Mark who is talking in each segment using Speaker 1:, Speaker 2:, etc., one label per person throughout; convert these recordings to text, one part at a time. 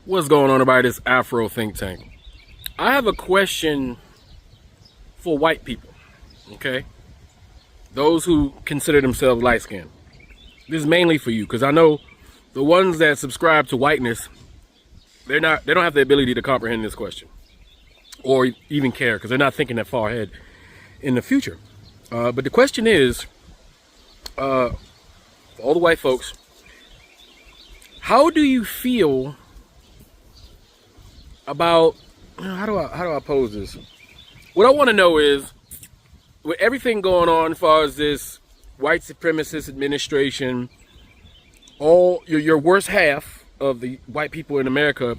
Speaker 1: What's going on about this Afro think tank? I have a question for white people, okay? Those who consider themselves light skinned. This is mainly for you, because I know the ones that subscribe to whiteness, they don't have the ability to comprehend this question or even care, because they're not thinking that far ahead in the future. But the question is, for all the white folks, how do you feel about, how do I pose this? What I want to know is, with everything going on as far as this white supremacist administration, all your worst half of the white people in America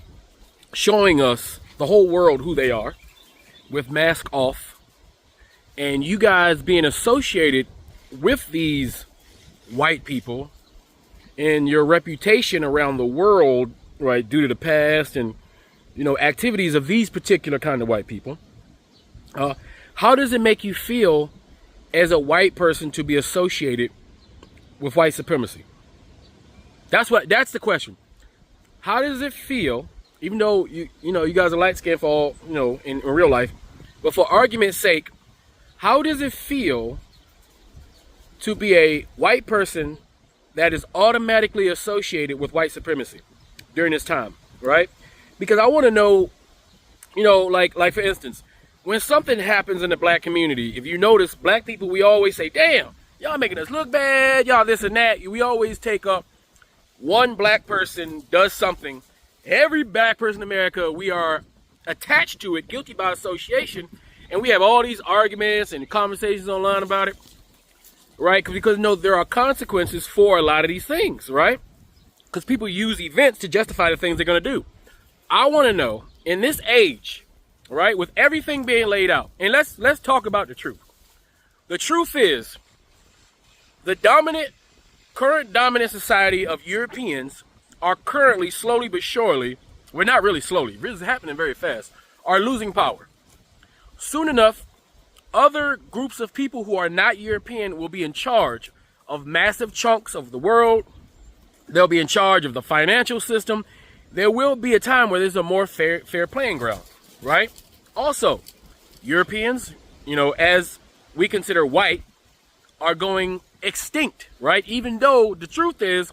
Speaker 1: showing us, the whole world, who they are, with mask off, and you guys being associated with these white people and your reputation around the world, right, due to the past and activities of these particular kind of white people. How does it make you feel as a white person to be associated with white supremacy? That's the question. How does it feel, even though you guys are light skinned for all, in real life, but for argument's sake, how does it feel to be a white person that is automatically associated with white supremacy during this time, right? Because I want to know, like for instance, when something happens in the black community, if you notice, black people, we always say, damn, y'all making us look bad, y'all this and that. We always take up one black person does something. Every black person in America, we are attached to it, guilty by association. And we have all these arguments and conversations online about it, right? Because there are consequences for a lot of these things, right? Because people use events to justify the things they're going to do. I want to know, in this age, right, with everything being laid out, and let's talk about the truth. The truth is, the current dominant society of Europeans are currently, slowly but surely, well, not really slowly, this is happening very fast, are losing power. Soon enough, other groups of people who are not European will be in charge of massive chunks of the world. They'll be in charge of the financial system. There will be a time where there's a more fair playing ground, right? Also, Europeans, as we consider white, are going extinct, right? Even though the truth is,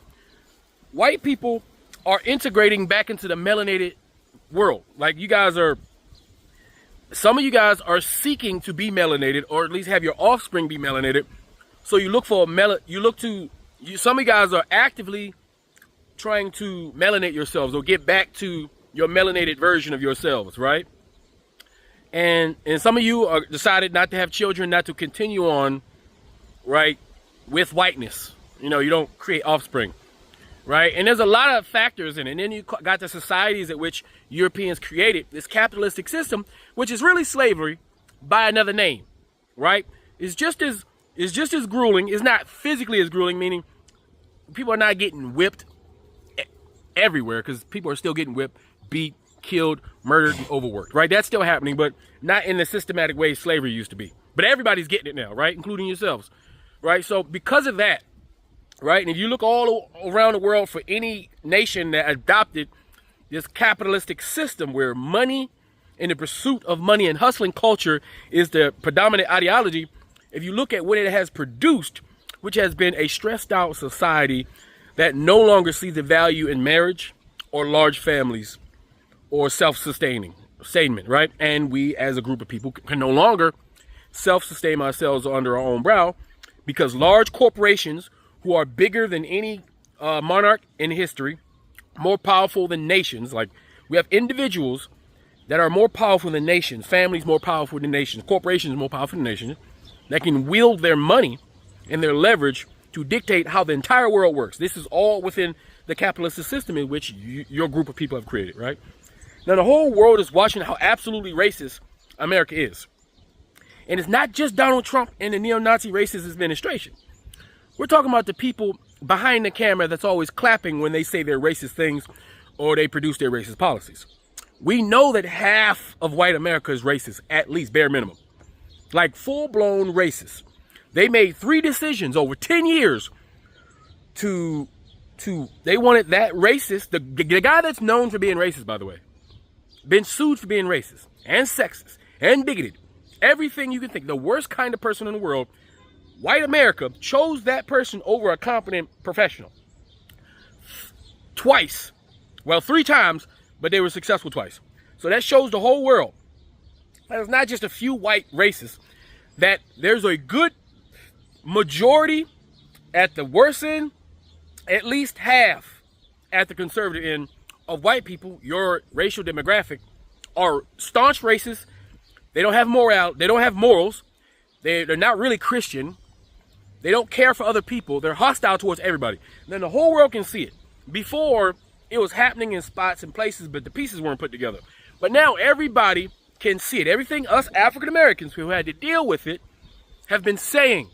Speaker 1: white people are integrating back into the melanated world. Like some of you guys are seeking to be melanated, or at least have your offspring be melanated. So you look for some of you guys are actively trying to melanate yourselves or get back to your melanated version of yourselves, right? And some of you are decided not to have children, not to continue on, right, with whiteness. You don't create offspring, right? And there's a lot of factors in it. And then you got the societies at which Europeans created this capitalistic system, which is really slavery by another name, right? It's just as grueling. It's not physically as grueling, meaning people are not getting whipped everywhere, because people are still getting whipped, beat, killed, murdered, and overworked, right? That's still happening, but not in the systematic way slavery used to be. But everybody's getting it now, right? Including yourselves, right? So because of that, right? And if you look all around the world for any nation that adopted this capitalistic system where money and the pursuit of money and hustling culture is the predominant ideology, if you look at what it has produced, which has been a stressed out society that no longer sees the value in marriage or large families or self-sustainment, right? And we as a group of people can no longer self-sustain ourselves under our own brow, because large corporations who are bigger than any monarch in history, more powerful than nations, like we have individuals that are more powerful than nations, families more powerful than nations, corporations more powerful than nations, that can wield their money and their leverage to dictate how the entire world works. This is all within the capitalist system in which your group of people have created, right? Now, the whole world is watching how absolutely racist America is. And it's not just Donald Trump and the neo-Nazi racist administration. We're talking about the people behind the camera that's always clapping when they say their racist things or they produce their racist policies. We know that half of white America is racist, at least bare minimum. Like full-blown racist. They made 3 decisions over 10 years to they wanted that racist, the guy that's known for being racist, by the way, been sued for being racist and sexist and bigoted, everything you can think, the worst kind of person in the world. White America chose that person over a competent professional. Twice. Well, 3 times, but they were successful twice. So that shows the whole world that it's not just a few white racists, that there's a good majority at the worst end, at least half at the conservative end of white people, your racial demographic, are staunch racists. They don't have morale. They don't have morals. They're not really Christian. They don't care for other people. They're hostile towards everybody. And then the whole world can see it. Before, it was happening in spots and places, but the pieces weren't put together. But now everybody can see it. Everything us African Americans who had to deal with it have been saying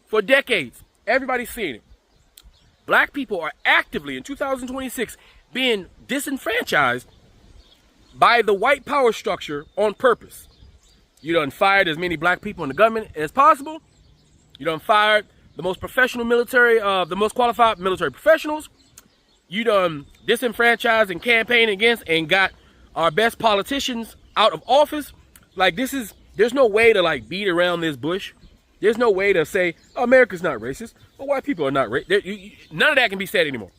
Speaker 1: for decades. Everybody's seeing it. Black people are actively, in 2026, being disenfranchised by the white power structure on purpose. You done fired as many black people in the government as possible. You done fired the most professional military, the most qualified military professionals. You done disenfranchised and campaigned against and got our best politicians out of office. Like, there's no way to like beat around this bush. There's no way to say, oh, America's not racist, but white people are not racist. None of that can be said anymore,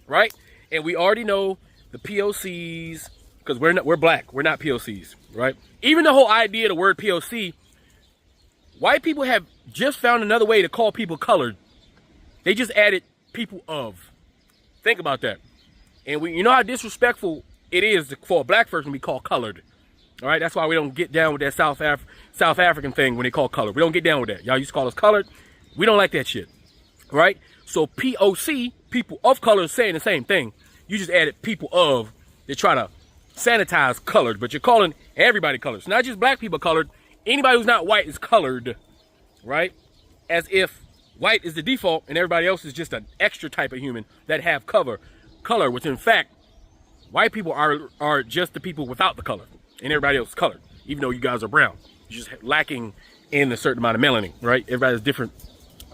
Speaker 1: right? And we already know the POCs, because we're black, we're not POCs, right? Even the whole idea of the word POC, white people have just found another way to call people colored. They just added people of. Think about that. And you know how disrespectful it is for a black person to be called colored. All right, that's why we don't get down with that South African thing when they call colored. We don't get down with that. Y'all used to call us colored. We don't like that shit. Right? So POC, people of color, is saying the same thing. You just added people of to try to sanitize colored, but you're calling everybody colored. It's not just black people colored. Anybody who's not white is colored, right? As if white is the default and everybody else is just an extra type of human that have color, which in fact, white people are just the people without the color and everybody else is colored, even though you guys are brown. You're just lacking in a certain amount of melanin, right? Everybody has different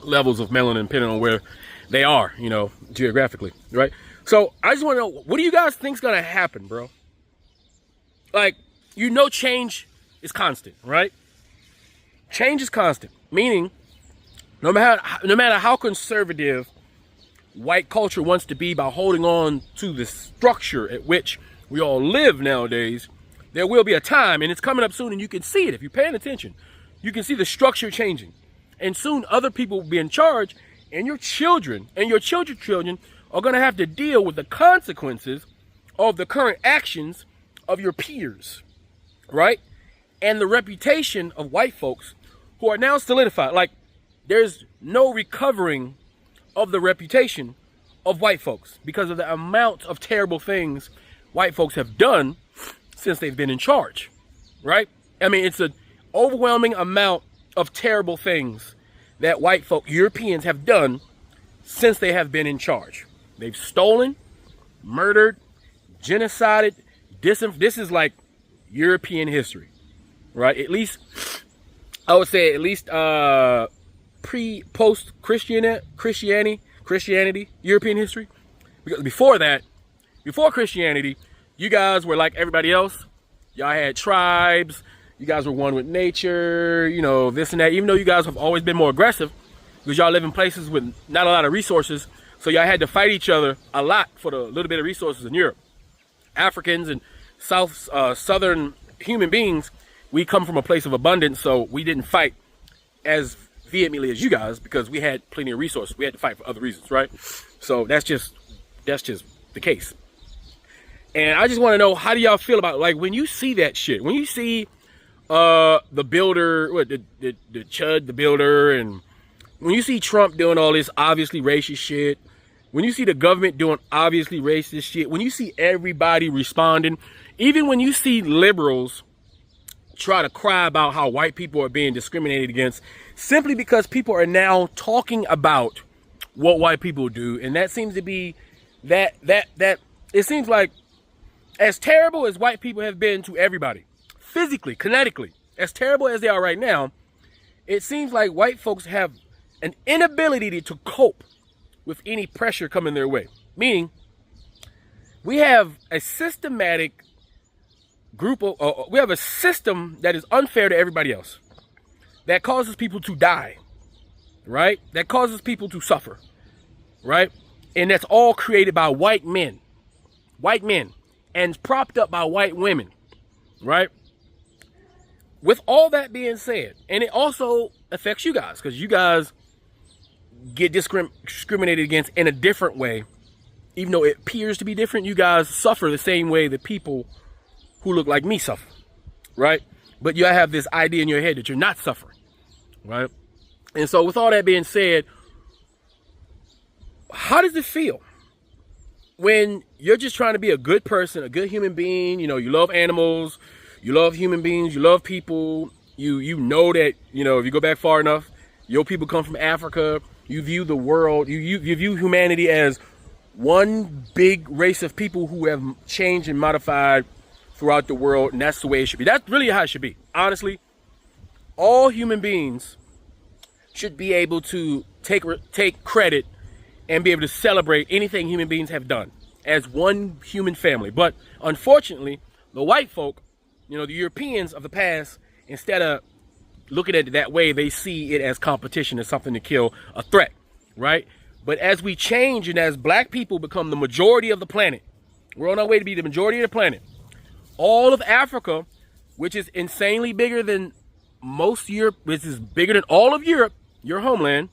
Speaker 1: levels of melanin depending on where they are, you know, geographically, right? So I just want to know, what do you guys think's going to happen, bro? Like, you know, change is constant, right? Change is constant, meaning no matter how conservative white culture wants to be by holding on to the structure at which we all live nowadays, there will be a time, and it's coming up soon, and you can see it if you're paying attention. You can see the structure changing. And soon other people will be in charge, and your children and your children's children are going to have to deal with the consequences of the current actions of your peers, right? And the reputation of white folks who are now solidified. Like, there's no recovering of the reputation of white folks because of the amount of terrible things white folks have done since they've been in charge, right? I mean, it's an overwhelming amount of terrible things that white folk, Europeans, have done since they have been in charge. They've stolen, murdered, genocided. This is like European history, right? At least, I would say at least post Christianity, European history. Because before that, before Christianity, you guys were like everybody else. Y'all had tribes. You guys were one with nature, you know, this and that. Even though you guys have always been more aggressive because y'all live in places with not a lot of resources. So y'all had to fight each other a lot for the little bit of resources in Europe. Africans and southern human beings, we come from a place of abundance, so we didn't fight as vehemently as you guys because we had plenty of resources. We had to fight for other reasons, right? So that's just the case. And I just want to know, how do y'all feel about it? Like, when you see that shit, when you see the builder, the Chud the builder, and when you see Trump doing all this obviously racist shit, when you see the government doing obviously racist shit, when you see everybody responding, even when you see liberals try to cry about how white people are being discriminated against simply because people are now talking about what white people do, and that seems to be that it seems like as terrible as white people have been to everybody, physically, kinetically, as terrible as they are right now, it seems like white folks have an inability to cope with any pressure coming their way. Meaning, we have a systematic group of, we have a system that is unfair to everybody else, that causes people to die, right? That causes people to suffer, right? And that's all created by white men, and propped up by white women, right? With all that being said, and it also affects you guys, because you guys get discriminated against in a different way. Even though it appears to be different, you guys suffer the same way that people who look like me suffer, right? But you have this idea in your head that you're not suffering, right? And so with all that being said, how does it feel when you're just trying to be a good person, a good human being? You know, you love animals, you love human beings, you love people. You know that, you know, if you go back far enough, your people come from Africa. You view the world, you view humanity as one big race of people who have changed and modified throughout the world, and that's the way it should be. That's really how it should be. Honestly, all human beings should be able to take credit and be able to celebrate anything human beings have done as one human family. But unfortunately, the white folk, you know, the Europeans of the past, instead of looking at it that way, they see it as competition, as something to kill, a threat, right? But as we change and as black people become the majority of the planet, we're on our way to be the majority of the planet. All of Africa, which is insanely bigger than most Europe, which is bigger than all of Europe, your homeland,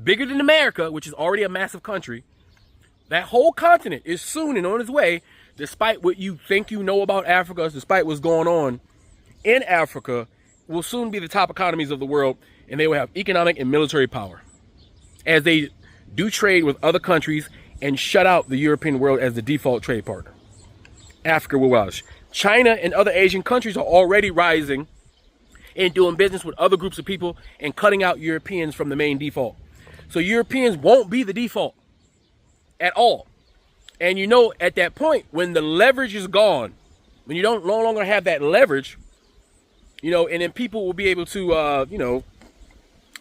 Speaker 1: bigger than America, which is already a massive country. That whole continent is soon and on its way, despite what you think you know about Africa, despite what's going on in Africa, will soon be the top economies of the world, and they will have economic and military power as they do trade with other countries and shut out the European world as the default trade partner. Africa will rise. China and other Asian countries are already rising and doing business with other groups of people and cutting out Europeans from the main default. So Europeans won't be the default at all. And you know, at that point, when the leverage is gone, when you don't no longer have that leverage, you know, and then people will be able to, you know,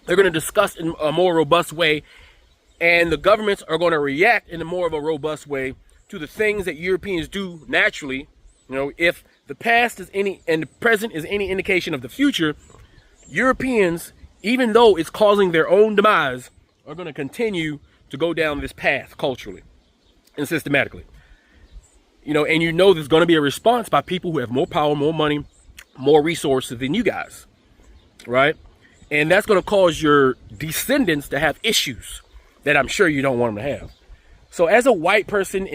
Speaker 1: they're going to discuss in a more robust way, and the governments are going to react in a more of a robust way to the things that Europeans do naturally. You know, if the past is any and the present is any indication of the future, Europeans, even though it's causing their own demise, are going to continue to go down this path culturally and systematically. You know, and you know there's going to be a response by people who have more power, more money, more resources than you guys, right? And that's going to cause your descendants to have issues that I'm sure you don't want them to have. So as a white person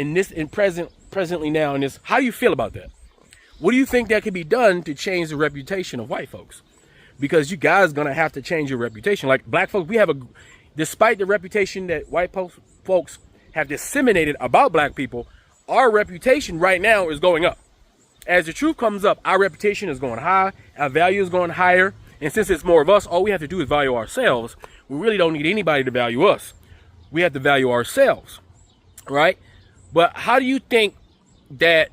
Speaker 1: presently now in this, how do you feel about that? What do you think that could be done to change the reputation of white folks? Because you guys are going to have to change your reputation. Like black folks, we have despite the reputation that white folks have disseminated about black people, our reputation right now is going up. As the truth comes up, our reputation is going high, our value is going higher, and since it's more of us, all we have to do is value ourselves. We really don't need anybody to value us. We have to value ourselves, right? But how do you think that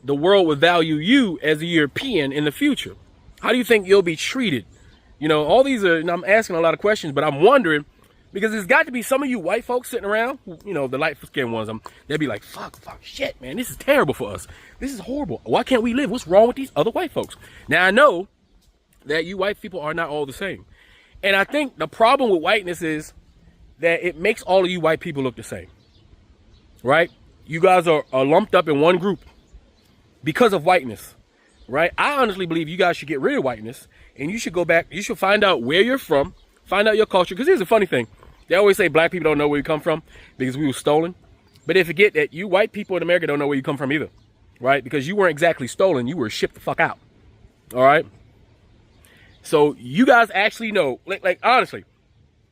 Speaker 1: the world would value you as a European in the future? How do you think you'll be treated? You know, all these are, and I'm asking a lot of questions, but I'm wondering, because there's got to be some of you white folks sitting around, you know, the light-skinned ones, they'll be like, fuck, shit, man, this is terrible for us. This is horrible. Why can't we live? What's wrong with these other white folks? Now, I know that you white people are not all the same. And I think the problem with whiteness is that it makes all of you white people look the same, right? You guys are lumped up in one group because of whiteness, right? I honestly believe you guys should get rid of whiteness, and you should go back. You should find out where you're from, find out your culture. Because here's the funny thing. They always say black people don't know where we come from because we were stolen. But they forget that you white people in America don't know where you come from either, right? Because you weren't exactly stolen. You were shipped the fuck out, all right? So you guys actually know, like honestly,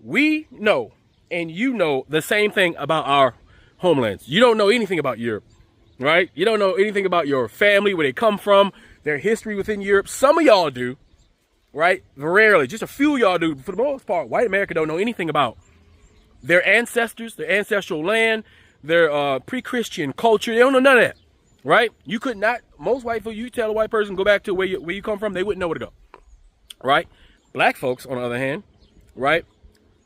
Speaker 1: we know and you know the same thing about our homelands. You don't know anything about Europe, right? You don't know anything about your family, where they come from, their history within Europe. Some of y'all do, right? Rarely, just a few of y'all do. For the most part, white America don't know anything about their ancestors, their ancestral land, their pre-Christian culture. They don't know none of that, right? You could not, most white folks, you tell a white person, go back to where you come from, they wouldn't know where to go, right? Black folks, on the other hand, right?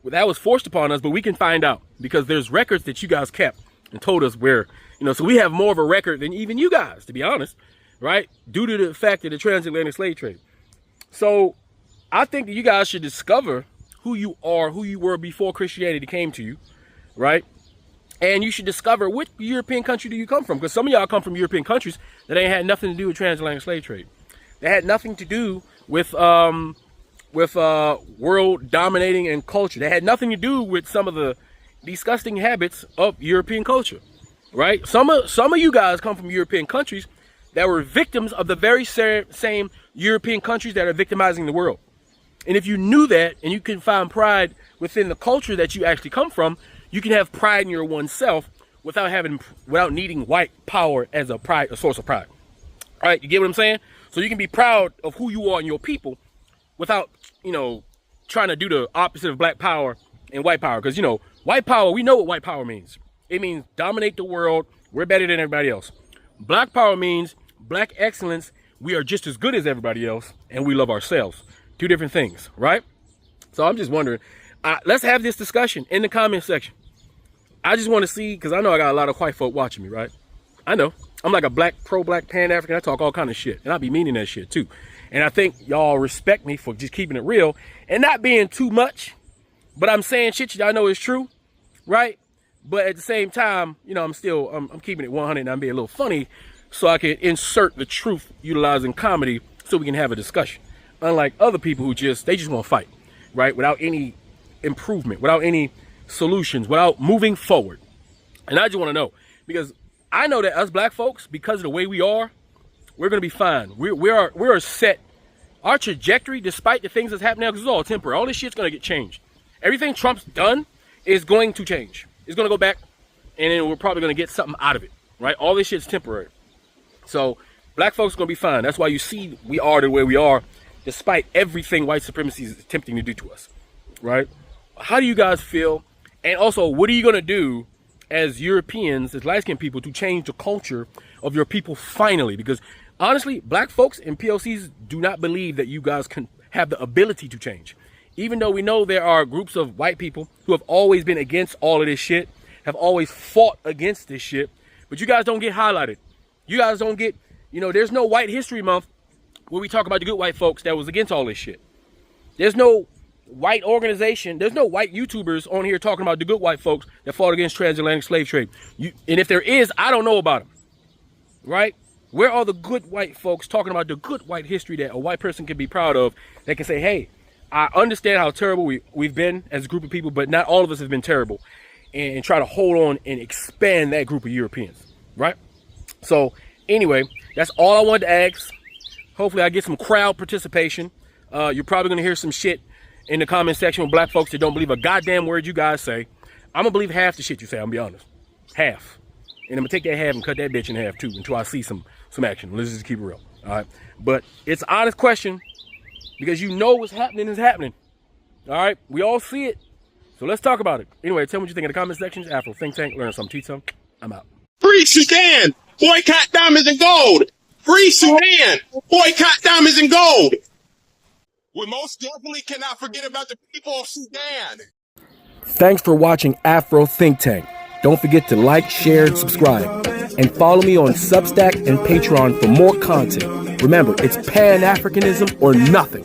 Speaker 1: Well, that was forced upon us, but we can find out. because there's records that you guys kept and told us where, so we have more of a record than even you guys, to be honest, right? Due to the fact of the transatlantic slave trade. So I think that you guys should discover who you are, who you were before Christianity came to you, right? And you should discover which European country do you come from, because some of y'all come from European countries that ain't had nothing to do with transatlantic slave trade. They had nothing to do with world dominating and culture. They had nothing to do with some of the disgusting habits of European culture, right? Some of you guys come from European countries that were victims of the very same European countries that are victimizing the world. And if you knew that, and you can find pride within the culture that you actually come from, you can have pride in your oneself without needing white power as a source of pride. All right, you get what I'm saying? So you can be proud of who you are and your people without, trying to do the opposite of black power and white power. Because, white power, we know what white power means. It means dominate the world. We're better than everybody else. Black power means black excellence. We are just as good as everybody else, and we love ourselves. Two different things, right? So I'm just wondering, let's have this discussion in the comment section. I just want to see, because I know I got a lot of white folk watching me, right? I know. I'm like a pro-black Pan-African. I talk all kind of shit, and I be meaning that shit too. And I think y'all respect me for just keeping it real and not being too much, but I'm saying shit y'all know is true, right? But at the same time, I'm keeping it 100 and I'm being a little funny so I can insert the truth utilizing comedy so we can have a discussion. Unlike other people who just want to fight, right? Without any improvement, without any solutions, without moving forward. And I just want to know, because I know that us black folks, because of the way we are, we're going to be fine. We are set. Our trajectory, despite the things that's happening now, because it's all temporary, all this shit's going to get changed. Everything Trump's done is going to change. It's going to go back, and then we're probably going to get something out of it, right? All this shit's temporary. So black folks are going to be fine. That's why you see we are the way we are, despite everything white supremacy is attempting to do to us, right? How do you guys feel? And also, what are you going to do as Europeans, as light-skinned people, to change the culture of your people finally? Because honestly, black folks and POCs do not believe that you guys can have the ability to change. Even though we know there are groups of white people who have always been against all of this shit, have always fought against this shit, but you guys don't get highlighted. You guys don't get, there's no White History Month where we talk about the good white folks that was against all this shit. There's no white organization, there's no white YouTubers on here talking about the good white folks that fought against transatlantic slave trade. And if there is, I don't know about them, right? Where are the good white folks talking about the good white history that a white person can be proud of, that can say, hey, I understand how terrible we've been as a group of people, but not all of us have been terrible, and try to hold on and expand that group of Europeans, right? So anyway, that's all I wanted to ask. Hopefully I get some crowd participation. You're probably going to hear some shit in the comment section with black folks that don't believe a goddamn word you guys say. I'm going to believe half the shit you say, I'm going to be honest. Half. And I'm going to take that half and cut that bitch in half too until I see some action. Let's just keep it real. All right. But it's an honest question because what's happening is happening. All right. We all see it. So let's talk about it. Anyway, tell me what you think in the comment section. Afro Think Tank, learn something, teach something. I'm out.
Speaker 2: Free Sudan. Boycott diamonds and gold. Free Sudan. Boycott diamonds and gold. We most definitely cannot forget about the people of Sudan.
Speaker 1: Thanks for watching Afro Think Tank. Don't forget to like, share, and subscribe. And follow me on Substack and Patreon for more content. Remember, it's Pan-Africanism or nothing.